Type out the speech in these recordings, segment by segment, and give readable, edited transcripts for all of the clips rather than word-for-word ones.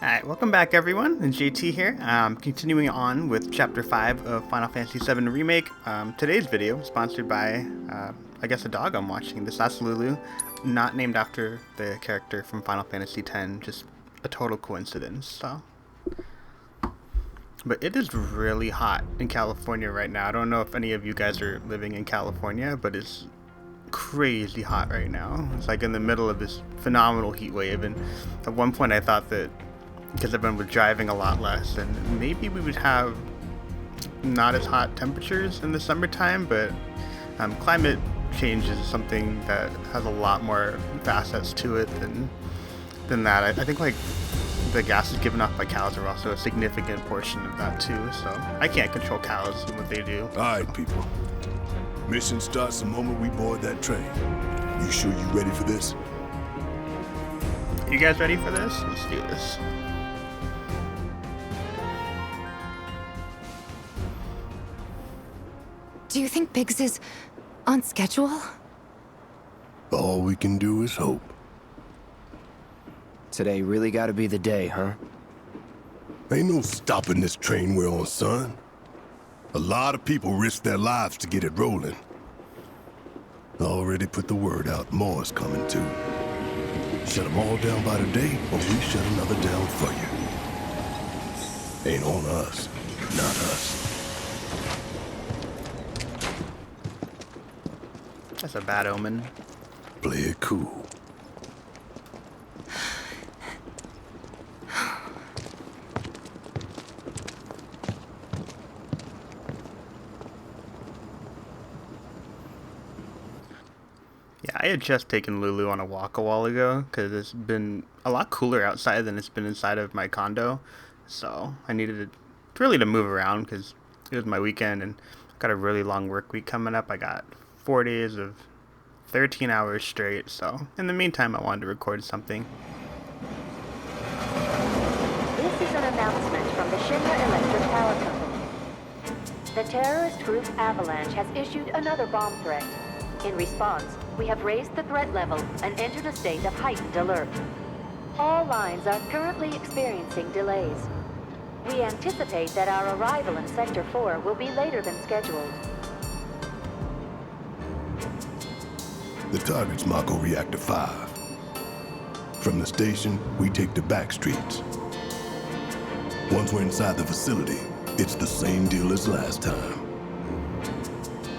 Alright, welcome back everyone, and JT here. Continuing on with Chapter 5 of Final Fantasy VII Remake. Today's video is sponsored by, I guess, a dog I'm watching. That's Lulu, not named after the character from Final Fantasy X, just a total coincidence, so. But it is really hot in California right now. I don't know if any of you guys are living in California, but it's crazy hot right now. It's like in the middle of this phenomenal heat wave, and at one point I thought that because everyone was driving a lot less, and maybe we would have not as hot temperatures in the summertime, but climate change is something that has a lot more facets to it than that. I think like the gases given off by cows are also a significant portion of that too, so I can't control cows and what they do. Alright people, mission starts the moment we board that train. You sure you ready for this? You guys ready for this? Let's do this. Do you think Biggs is on schedule? All we can do is hope. Today really gotta be the day, huh? Ain't no stopping this train we're on, son. A lot of people risk their lives to get it rolling. Already put the word out, more is coming too. Shut them all down by today, or we shut another down for you. Ain't on us, not us. That's a bad omen. Play it cool. Yeah, I had just taken Lulu on a walk a while ago because it's been a lot cooler outside than it's been inside of my condo. So I needed to move around because it was my weekend and I've got a really long work week coming up. I got 4 days of 13 hours straight. So in the meantime, I wanted to record something. This is an announcement from the Shinra Electric Power Company. The terrorist group Avalanche has issued another bomb threat. In response, we have raised the threat level and entered a state of heightened alert. All lines are currently experiencing delays. We anticipate that our arrival in Sector 4 will be later than scheduled. The target's Mako Reactor 5. From the station, we take the back streets. Once we're inside the facility, it's the same deal as last time.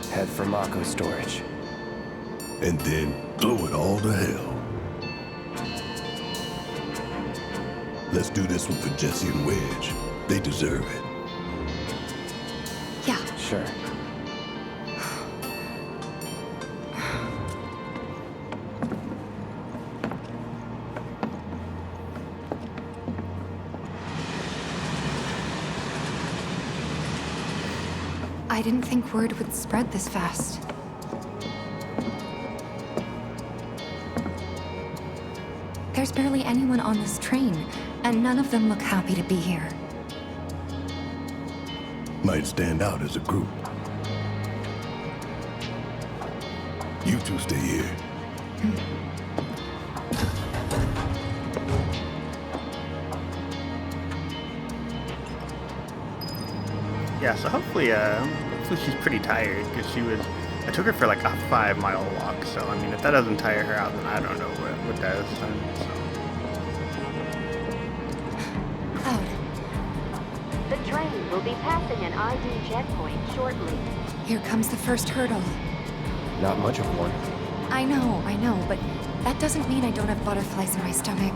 Head for Mako storage. And then blow it all to hell. Let's do this one for Jesse and Wedge. They deserve it. Yeah. Sure. I didn't think word would spread this fast. There's barely anyone on this train, and none of them look happy to be here. Might stand out as a group. You two stay here. Yeah, so hopefully she's pretty tired because I took her for like a 5-mile walk. So I mean, if that doesn't tire her out, then I don't know what does. The train will be passing an ID checkpoint shortly. Here comes the first hurdle. Not much of one. I know, but that doesn't mean I don't have butterflies in my stomach.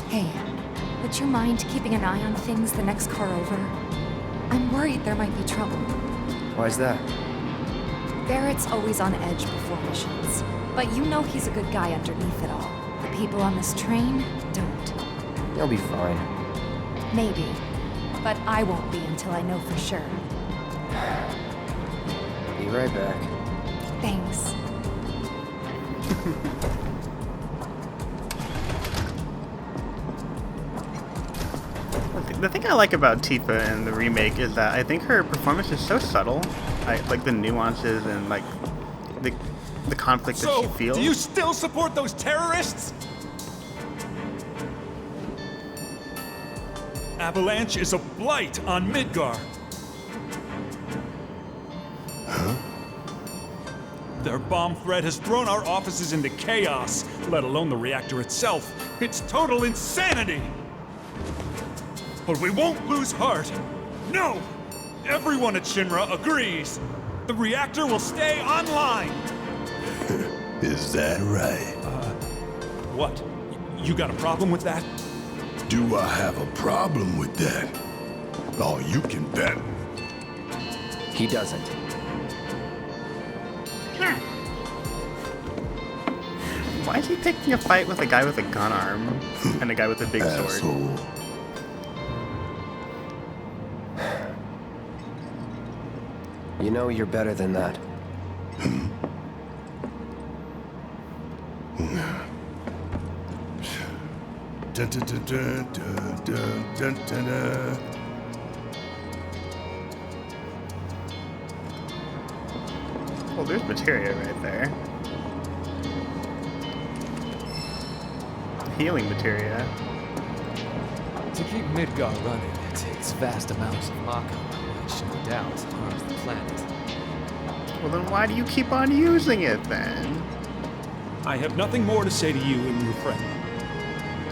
Hey, would you mind keeping an eye on things the next car over? I'm worried there might be trouble. Why's that? Barrett's always on edge before missions, but you know he's a good guy underneath it all. The people on this train don't. You'll be fine. Maybe, but I won't be until I know for sure. Be right back. Thanks. The thing I like about Tifa in the remake is that I think her performance is so subtle. Like the nuances and like the conflict that she feels. Do you still support those terrorists? Avalanche is a blight on Midgar. Their bomb threat has thrown our offices into chaos, let alone the reactor itself. It's total insanity! But we won't lose heart. No! Everyone at Shinra agrees. The reactor will stay online. Is that right? What? You got a problem with that? Do I have a problem with that? Oh, you can bet. He doesn't. Why is he picking a fight with a guy with a gun arm and a guy with a big sword? Asshole. You know you're better than that. Dun, dun, dun, dun, dun, dun, dun, dun, dun. Well, there's materia right there. Healing materia. To keep Midgar running, it takes vast amounts of Mako, which no doubt harms the planet. Well, then why do you keep on using it then? I have nothing more to say to you and your friend.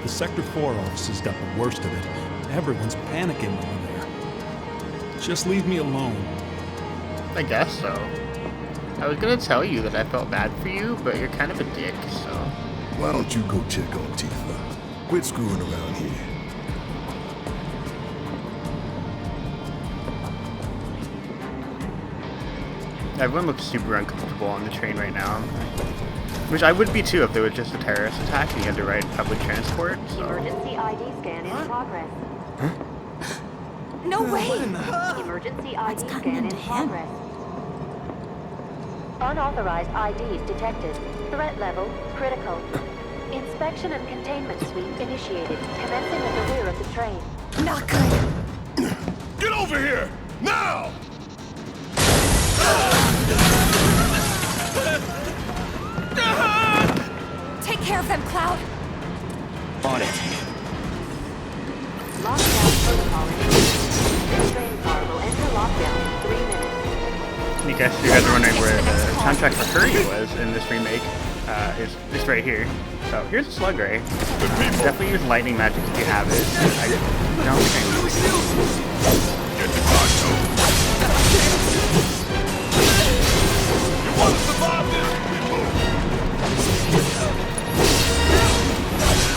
The Sector 4 offices got the worst of it. Everyone's panicking over there. Just leave me alone. I guess so. I was gonna tell you that I felt bad for you, but you're kind of a dick, so... Why don't you go check on Tifa? Quit screwing around here. Everyone looks super uncomfortable on the train right now. Which I would be too if there was just a terrorist attack and you had to ride public transport, so... Emergency ID scan in progress. No way! Emergency ID scan in progress. Unauthorized IDs detected. Threat level critical. Inspection and containment sweep initiated, commencing at the rear of the train. Not good. Get over here! Now! Take care of them, Cloud. On it. Lockdown protocol initiated. This train car will enter lockdown in 3 minutes. You guys are wondering where the soundtrack for Hurry was in this remake. It's right here. So here's a slug ray. Definitely use lightning magic if you have it. I don't think. Get the Bato! You want to survive this?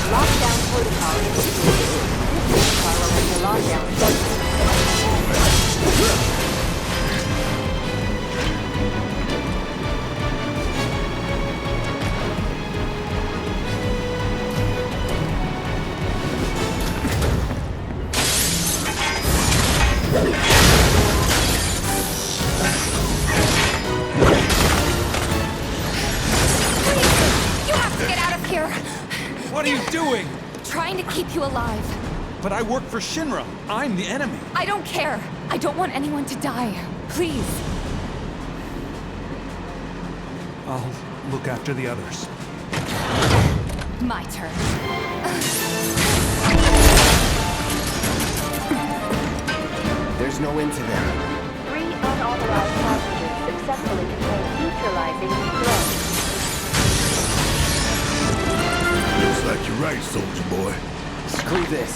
Lockdown protocol initiated. This train car will enter lockdown shortly. You have to get out of here! What are you doing? Trying to keep you alive. But I work for Shinra. I'm the enemy. I don't care. I don't want anyone to die. Please. I'll look after the others. My turn. There's no end to them. 3 unauthorized passengers successfully contained, neutralizing threat. Looks like you're right, soldier boy. Screw this.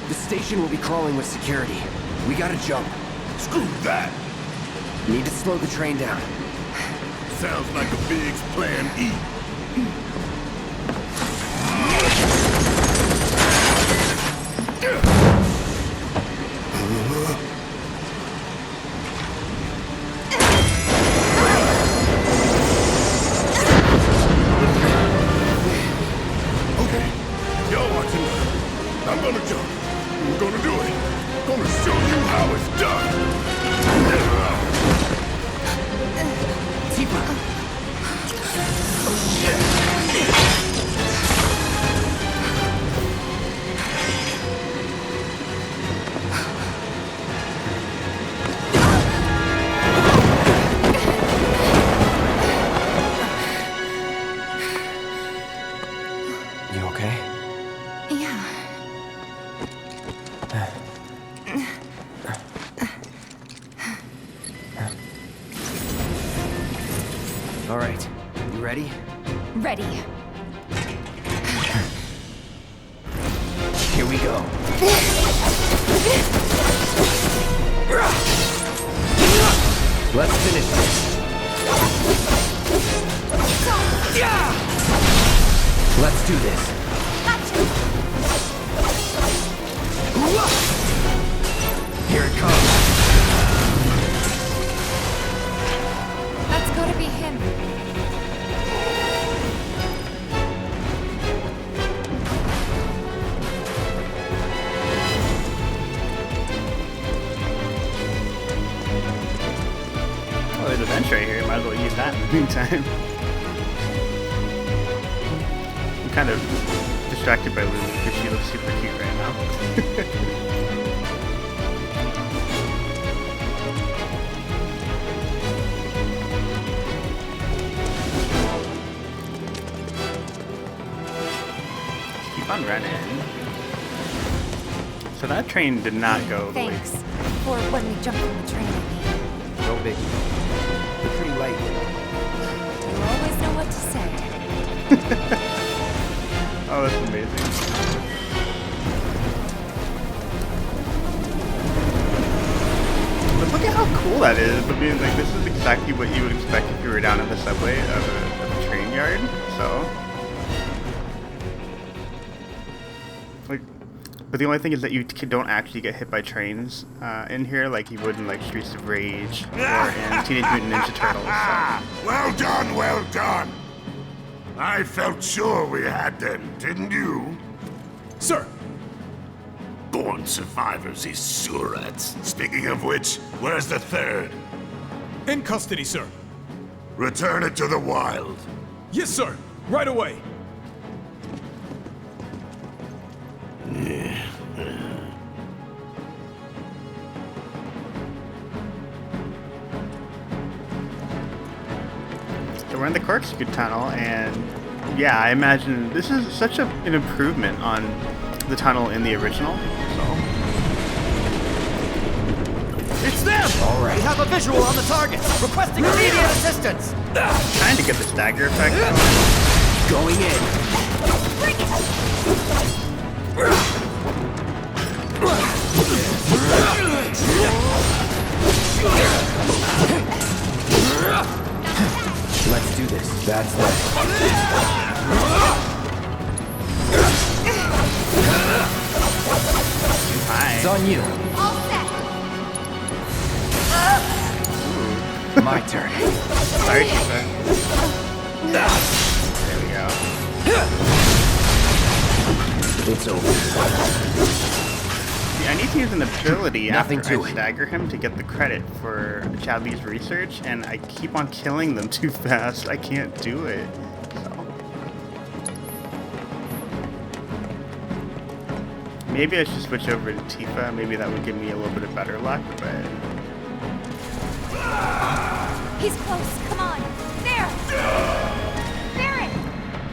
The station will be crawling with security. We gotta jump. Screw that! Need to slow the train down. Sounds like a Big's plan E. Okay, y'all watching. I'm gonna jump. I'm gonna do it. Gonna show you how it's done. Tifa! Ready? Ready. Here we go. Let's finish this. Let's do this. Here it comes. That's gotta be him. Oh, there's a bench right here. Might as well use that in the meantime. I'm kind of distracted by Lulu because she looks super cute right now. Keep on running. So that train did not go the way. Thanks. For when we jumped on the train, I mean. No biggie. You're pretty late. You always know what to say. Oh, that's amazing. But look at how cool that is. I mean, like, this is exactly what you would expect if you were down in the subway of a train yard. So, like, but the only thing is that you don't actually get hit by trains in here, like you would in like Streets of Rage or in Teenage Mutant Ninja Turtles. So. Well done, well done. I felt sure we had them, didn't you? Sir! Born survivors, these surats. Speaking of which, where's the third? In custody, sir. Return it to the wild. Yes, sir. Right away. So we're in the corkscrew tunnel, and yeah, I imagine this is such an improvement on the tunnel in the original. So. It's them! All right. We have a visual on the target. Requesting immediate assistance. Trying to get the stagger effect. Going in. Let's do this. That's that. Hi. It's on you. All set. My turn. Sorry, Tifa. There we go. It's over. See, I need to use an ability Nothing after to I it. stagger him to get the credit for Chadley's research, and I keep on killing them too fast. I can't do it. So. Maybe I should switch over to Tifa. Maybe that would give me a little bit of better luck, but... He's close. Come on. There. Barret.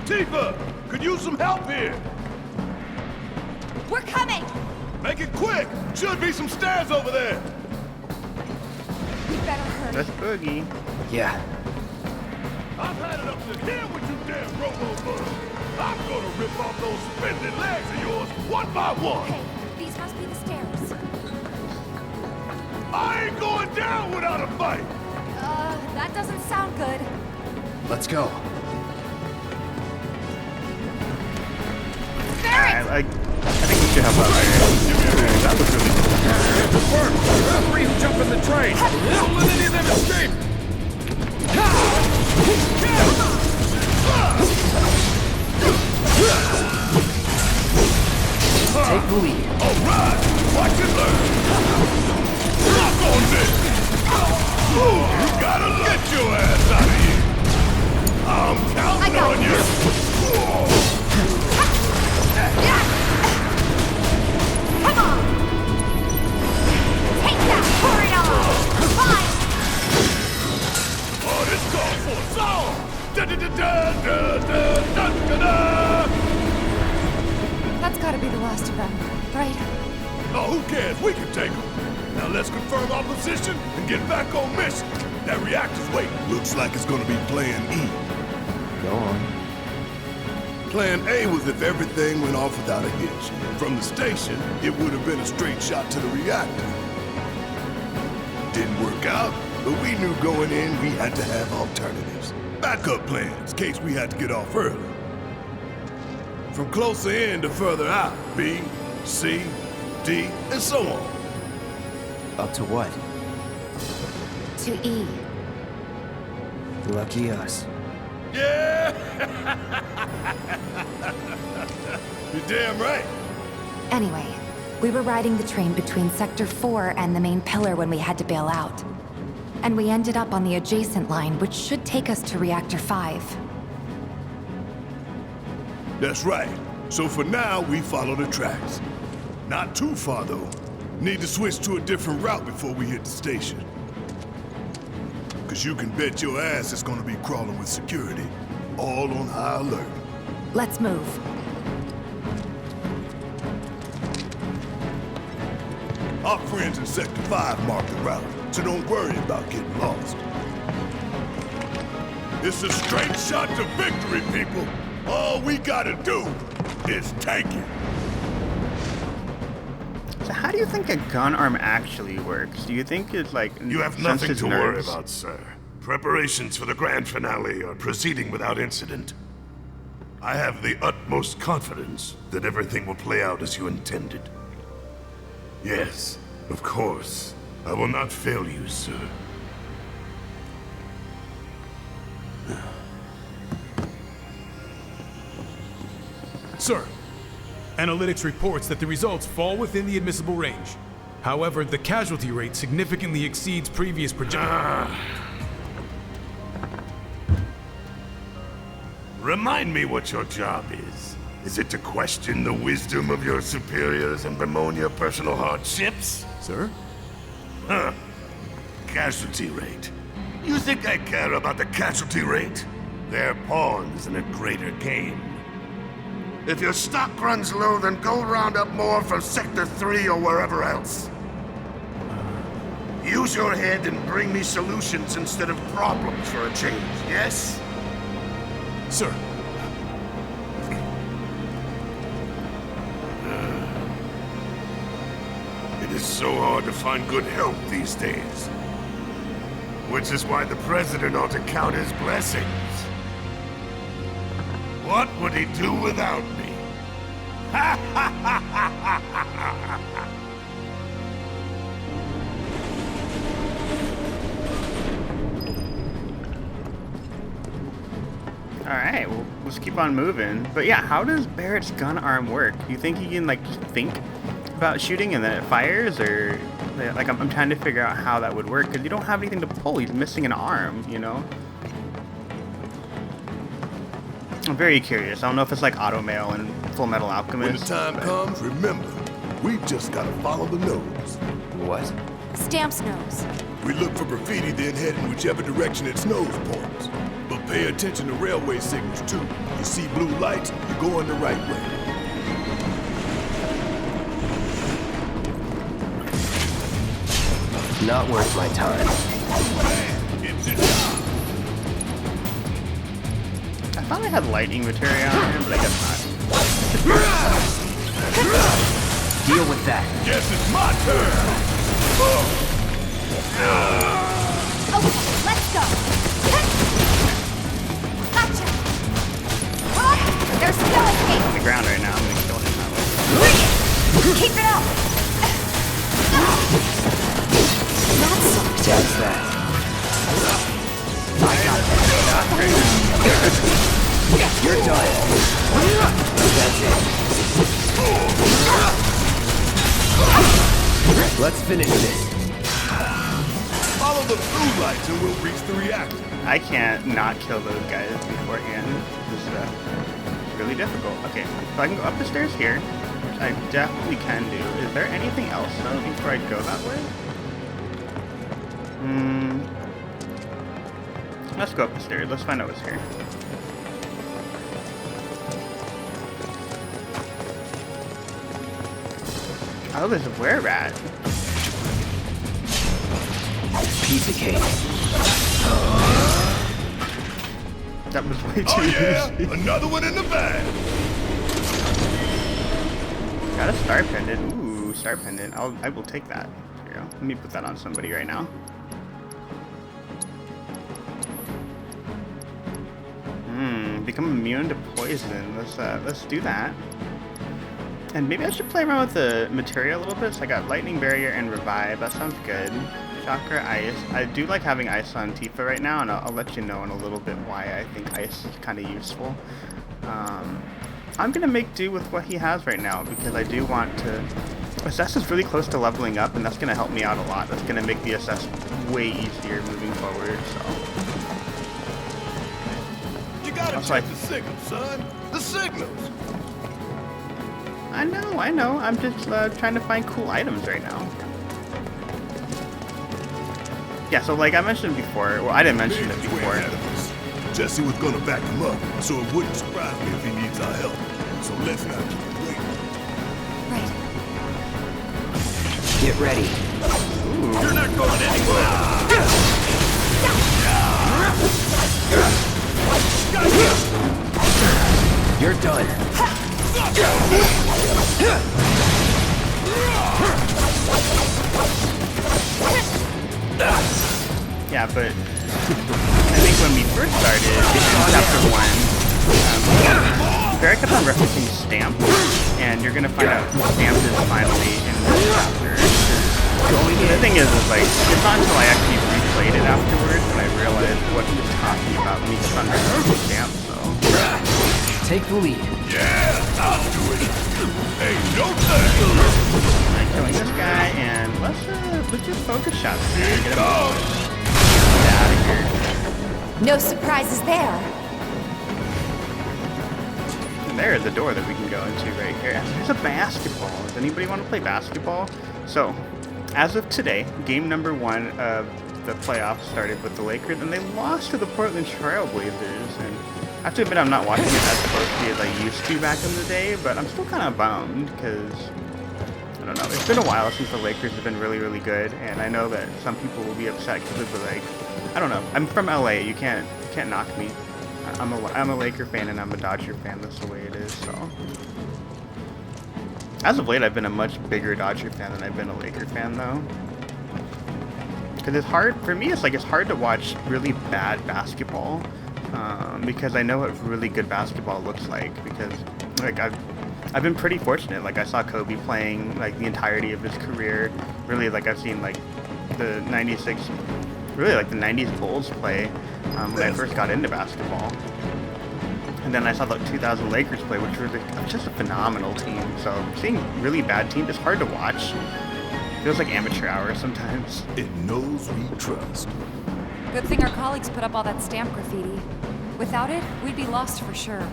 Tifa, could use some help here. We're coming. Make it quick. Should be some stairs over there. We better hurry. Let's boogie. Yeah. I've had it up to here with you damn robo-bugs. I'm gonna rip off those spindly legs of yours one by one. Okay, these must be the stairs. I ain't going down without a fight. That doesn't sound good. Let's go. Barret! I think we should help out there. That was really cool. Good work! Referee who jumped in the train! Don't let any of them escape! Take the lead. Alright, watch and learn. Lock on this. You gotta get your ass out of here. I'm counting got on you. Come on! Take that! Pour it on! Fine! Oh, this calls for a song. Da-da-da-da-da-da-da-da-da. That's gotta be the last of them, right? Oh, who cares? We can take them. Now let's confirm our position and get back on mission. That reactor's waiting. Looks like it's gonna be Plan E. Go on. Plan A was if everything went off without a hitch. From the station, it would have been a straight shot to the reactor. Didn't work out, but we knew going in we had to have alternatives. Backup plans, in case we had to get off early. From closer in to further out, B, C, D, and so on. Up to what? To E. Lucky us. Yeah! You're damn right. Anyway, we were riding the train between Sector 4 and the main pillar when we had to bail out. And we ended up on the adjacent line, which should take us to Reactor 5. That's right. So for now, we follow the tracks. Not too far, though. Need to switch to a different route before we hit the station. Cause you can bet your ass it's gonna be crawling with security. All on high alert. Let's move. Our friends in Sector 5 marked the route, so don't worry about getting lost. It's a straight shot to victory, people! All we gotta do is take it! So how do you think a gun arm actually works? Do you think it's like You have nothing senses to worry nerves? about, sir. Preparations for the grand finale are proceeding without incident. I have the utmost confidence that everything will play out as you intended. Yes, of course. I will not fail you, sir. Sir, analytics reports that the results fall within the admissible range. However, the casualty rate significantly exceeds previous projections. Remind me what your job is. Is it to question the wisdom of your superiors and bemoan your personal hardships? Sir? Huh. Casualty rate. You think I care about the casualty rate? They're pawns in a greater game. If your stock runs low, then go round up more from Sector 3 or wherever else. Use your head and bring me solutions instead of problems for a change, yes? Sir. It is so hard to find good help these days. Which is why the President ought to count his blessings. What would he do without me? Alright, well, let's keep on moving. But yeah, how does Barret's gun arm work? Do you think he can, like, just think about shooting and then it fires? Or, like, I'm trying to figure out how that would work, because you don't have anything to pull. He's missing an arm, you know? I'm very curious. I don't know if it's like Auto Mail and Full Metal Alchemist. When the time comes, remember, we've just gotta follow the nose. What? Stamp's nose. We look for graffiti, then head in whichever direction its nose points. But pay attention to railway signals, too. You see blue lights, you're going the right way. Not worth my time. I thought I had lightning materia on him, but I guess not. Deal with that. Guess it's my turn! Okay, let's go. Gotcha. There's no escape. On the ground right now, I'm gonna kill him that way. Keep it up. That's so That's that. I got that. You're done. That's it. Let's finish this. Follow the blue lights and we'll reach the reactor. I can't not kill those guys beforehand. This is really difficult. Okay, so I can go up the stairs here, which I definitely can do. Is there anything else though before I go that way? Let's go up the stairs. Let's find out what's here. Oh, there's a were-rat. Piece of cake. That was way too Oh easy. another one in the bag. Got a star pendant. Ooh, star pendant. I will take that. Here you go. Let me put that on somebody right now. Become immune to poison. Let's do that. And maybe I should play around with the materia a little bit. So I got lightning barrier and revive. That sounds good. Chakra ice. I do like having ice on Tifa right now, and I'll let you know in a little bit why I think ice is kind of useful. I'm gonna make do with what he has right now because I do want to. Assess is really close to leveling up, and that's gonna help me out a lot. That's gonna make the assess way easier moving forward. So You gotta That's check right. the signals, son. The signals. I know. I'm just trying to find cool items right now. Yeah, so like I mentioned before, well, I didn't mention it David's way before. ahead of us. Jesse was gonna back him up, so it wouldn't surprise me if he needs our help. So let's not keep him waiting. Right. Get ready. You're not going anywhere. You're done. Yeah, but I think when we first started, chapter 1, Barret kept on referencing Stamp, and you're gonna find out who Stamp is finally in this chapter. The thing is like, it's not until I actually replayed it afterwards and I realized what he was talking about when he kept on referencing Stamp, so. Take the lead. Yeah, I'll do it. Hey, no thing. I'm killing this guy, and let's just focus shot this guy and get him out of here. No surprises there. And there is a door that we can go into right here. And there's a basketball. Does anybody want to play basketball? So, as of today, game number 1 of the playoffs started with the Lakers, and they lost to the Portland Trail Blazers. And I have to admit, I'm not watching it as closely as I used to back in the day, but I'm still kind of bummed because, I don't know, it's been a while since the Lakers have been really, really good, and I know that some people will be upset because of the, like, I don't know, I'm from LA, you can't knock me. I'm a Laker fan and I'm a Dodger fan, that's the way it is, so. As of late, I've been a much bigger Dodger fan than I've been a Laker fan, though. Because it's hard, for me, it's hard to watch really bad basketball. Because I know what really good basketball looks like. Because like I've been pretty fortunate. Like I saw Kobe playing like the entirety of his career. Really, like I've seen like the '96, really like the '90s Bulls play when I first got into basketball. And then I saw the 2000 Lakers play, which was just a phenomenal team. So seeing really bad teams is hard to watch. Feels like amateur hour sometimes. It knows we trust. Good thing our colleagues put up all that stamp graffiti. Without it, we'd be lost for sure.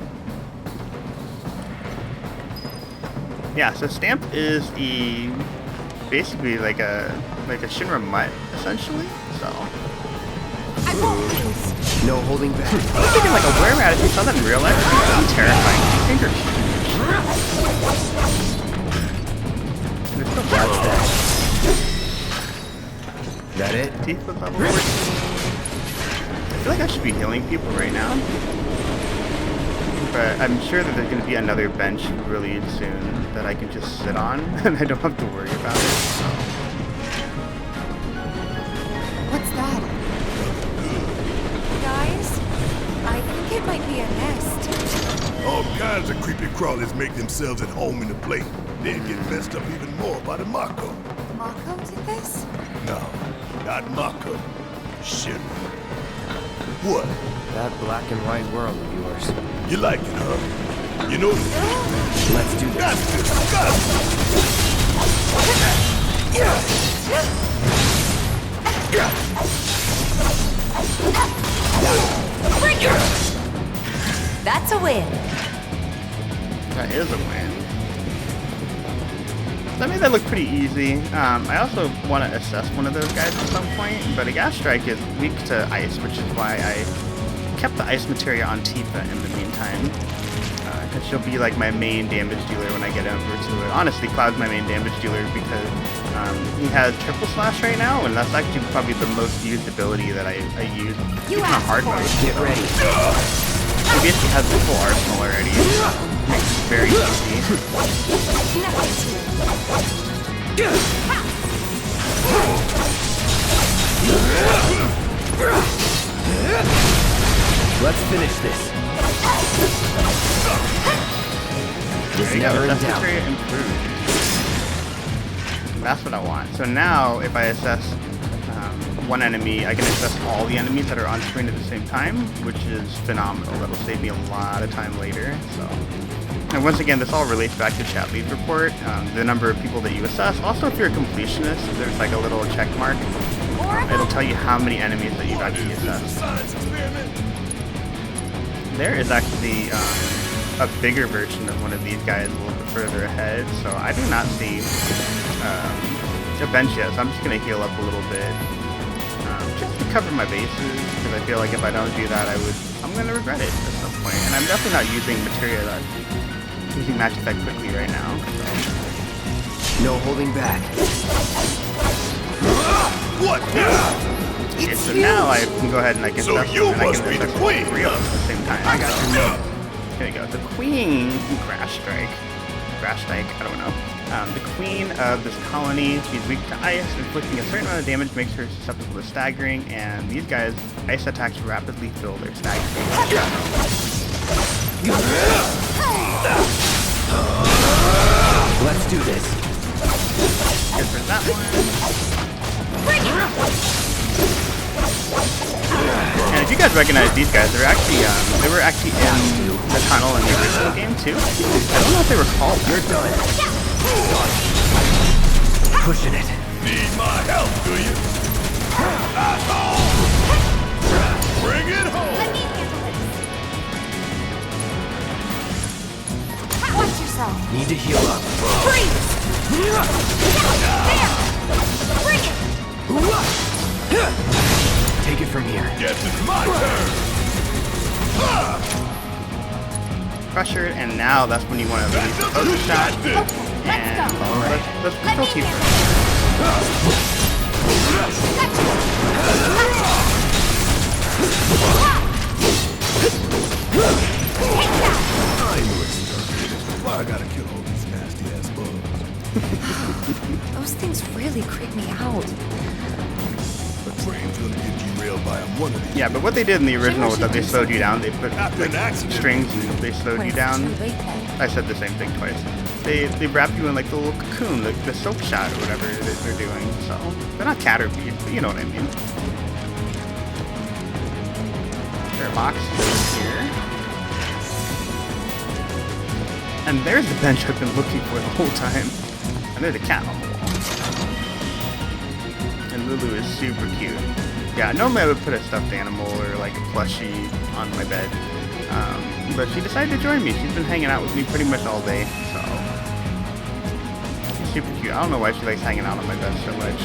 Yeah, so Stamp is basically like a Shinra mutt essentially. So I won't lose. No holding back. I was thinking like a were-rat. If you saw that in real life, it would be terrifying. These things are huge. And it's so bad. That it? Tifa level 14. I feel like I should be healing people right now. But I'm sure that there's going to be another bench really soon that I can just sit on and I don't have to worry about it. So. What's that? Guys, I think it might be a nest. All kinds of creepy crawlers make themselves at home in the plate, then get messed up even more by the Mako. Mako did this? No, not Mako. Shit. What? That black and white world of yours. You like it, huh? You know this. Let's do this. Got this. Got That's a win. That is a win. That made that look pretty easy. I also want to assess one of those guys at some point, but a gas strike is weak to ice, which is why I kept the ice materia on Tifa in the meantime. Because she'll be like my main damage dealer when I get over to it. Honestly, Cloud's my main damage dealer because He has triple slash right now, and that's actually probably the most used ability that I use in hard mode. Get ready. He basically has the full arsenal already. Makes it very easy. Let's finish this. It's never in doubt. Improved. That's what I want. So now, if I assess one enemy, I can assess all the enemies that are on screen at the same time, which is phenomenal. That'll save me a lot of time later. So, and once again, this all relates back to chat lead report, the number of people that you assess. Also, if you're a completionist, there's like a little check mark. It'll tell you how many enemies that you've actually assessed. There is actually a bigger version of one of these guys a little bit further ahead, so I do not see a bench yet, so I'm just going to heal up a little bit, just to cover my bases, because I feel like if I don't do that, I'm going to regret it at some point. And I'm definitely not using materia that's using match effect quickly right now. So. No holding back. What? Okay, so now I can go ahead and I can So you must be the queen! Three of them at the same time. I got you. There we go. The queen Crash Strike, I don't know. The queen of this colony, she's weak to ice, inflicting a certain amount of damage makes her susceptible to staggering, and these guys, ice attacks rapidly fill their staggering. Let's do this. Good for that one. And if you guys recognize these guys, they were actually in the tunnel in the original game too. I don't know if they were called that. You're done. Pushing it. Need my help, do you? Bring it home! Watch yourself. Need to heal up. Freeze! There! Bring it! Take it from here. Guess it's my turn! Pressured, and now that's when you want to release the focus shot. And let's go Tifa. I knew it started. Why I gotta kill all these nasty ass bugs? Those things really creep me out. A train's gonna get derailed by one of these. Yeah, but what they did in the original was that they slowed you down. They put like strings and they slowed you down. I said the same thing twice. They wrap you in like the little cocoon, the soap shot or whatever that they're doing. So they're not caterpillars, but you know what I mean. There are boxes here. And there's the bench I've been looking for the whole time. And there's a cat on the wall. And Lulu is super cute. Yeah, normally I would put a stuffed animal or like a plushie on my bed. But she decided to join me. She's been hanging out with me pretty much all day, so she's super cute. I don't know why she likes hanging out on my bed so much.